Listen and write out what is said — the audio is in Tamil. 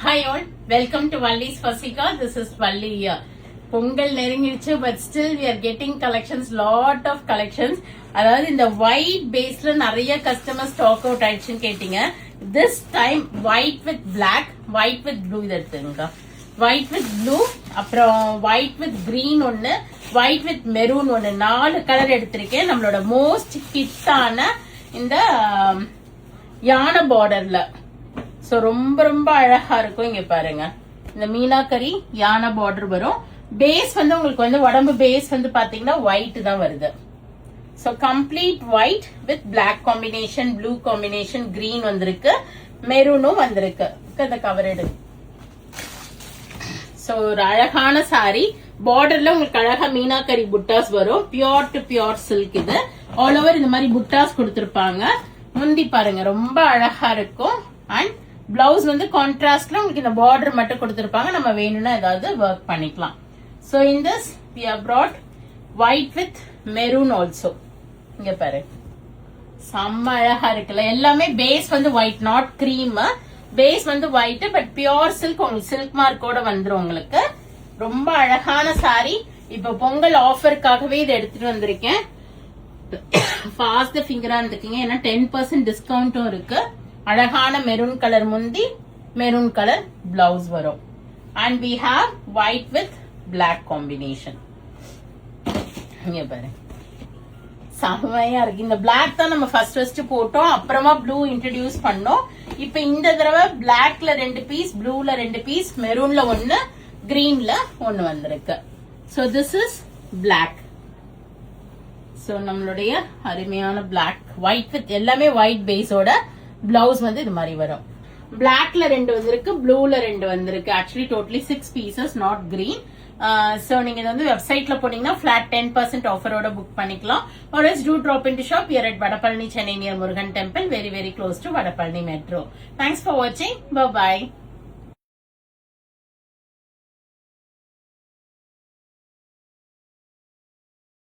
Hi all, welcome to Vallis Vaseha. This is Valli here. Pongal neringiruchu, but still we are getting collections, lot of collections. அதாவது இந்த white baseல நிறைய customers stock out ஆயிடுச்சுன்னு கேட்டீங்க. This time white with black, white with blue இது எடுத்துங்க. White with blue, அப்புறம் white with green ஒன்னு, white with maroon ஒன்னு, 4 கலர் எடுத்திருக்கேன். நம்மளோட most ஹிட்டான இந்த யானை பார்டர்ல. சோ ரொம்ப ரொம்ப அழகா இருக்கும். இங்க பாருங்க, இந்த மீனாக்கரி யானை பார்டர் வரும். பேஸ் வந்து உங்களுக்கு வந்து உடம்பு பேஸ் வந்து பாத்தீங்கன்னா ஒயிட் தான் வருது. So complete white with black combination, blue combination, green வந்திருக்கு, மெரூனும் வந்திருக்கு. இந்த கவர் எடு. சோ ஒரு அழகான சாரி. பார்டர்ல உங்களுக்கு அழகா மீனாக்கரி புட்டாஸ் வரும். பியோர் டு பியோர் சில்க் இது. ஆல் ஓவர் இந்த மாதிரி புட்டாஸ் கொடுத்திருப்பாங்க. முந்தி பாருங்க ரொம்ப அழகா இருக்கும். அண்ட் பிளவுஸ் வந்து கான்ட்ராஸ்ட்ல உங்களுக்கு இந்த பார்டர் மட்டும் கொடுத்திருப்பாங்க. நம்ம வேணும்னா ஏதாவது ஒர்க் பண்ணிக்கலாம். So in this we have brought white with maroon also. இங்க பாரு, செம்ம அழகா இருக்குல்ல. எல்லாமே பேஸ் வந்து ஒயிட், நாட் கிரீம். பேஸ் வந்து ஒயிட், பட் பியோர் சில்க். உங்களுக்கு சில்க் மார்க்கோட வந்துரும். உங்களுக்கு ரொம்ப அழகான சாரி. இப்ப பொங்கல் ஆஃபருக்காகவே இதை எடுத்துட்டு வந்திருக்கேன். ஃபாஸ்ட் ஃபிங்கரா இருந்துக்கீங்க, ஏன்னா 10% டிஸ்கவுண்டும் இருக்கு. அழகான மெரூன் கலர் முந்தி, மெரூன் கலர் பிளவுஸ் வரும். And we have white with black combination. இங்க பாரு, செமையா இருக்கு. இந்த பிளாக் தான் நம்ம ஃபர்ஸ்ட் போட்டோம், அப்புறமா ப்ளூ இன்ட்ரோடியூஸ் பண்ணோம். இப்ப இந்த தடவை பிளாக்ல 2 பீஸ், ப்ளூல 2 பீஸ், மெரூன்ல 1, கிரீன்ல 1 வந்திருக்கு. So this is black. So நம்மளுடைய அருமையான பிளாக், ஒயிட் வித் எல்லாமே ஒயிட் பேஸோட பிளவுஸ் வந்து இது மாதிரி வரும். பிளாக்ல 2 வந்திருக்கு, ப்ளூல 2 வந்திருக்கு. Actually totally 6 pieces, not green. So நீங்க இது வந்து வெப்சைட்ல போனீங்கன்னா flat 10% ஆஃபரோட புக் பண்ணிக்கலாம். or else do drop into shop here at Vadapalani, Chennai near Murugan temple, very very close to Vadapalani metro. Thanks for watching. Bye bye.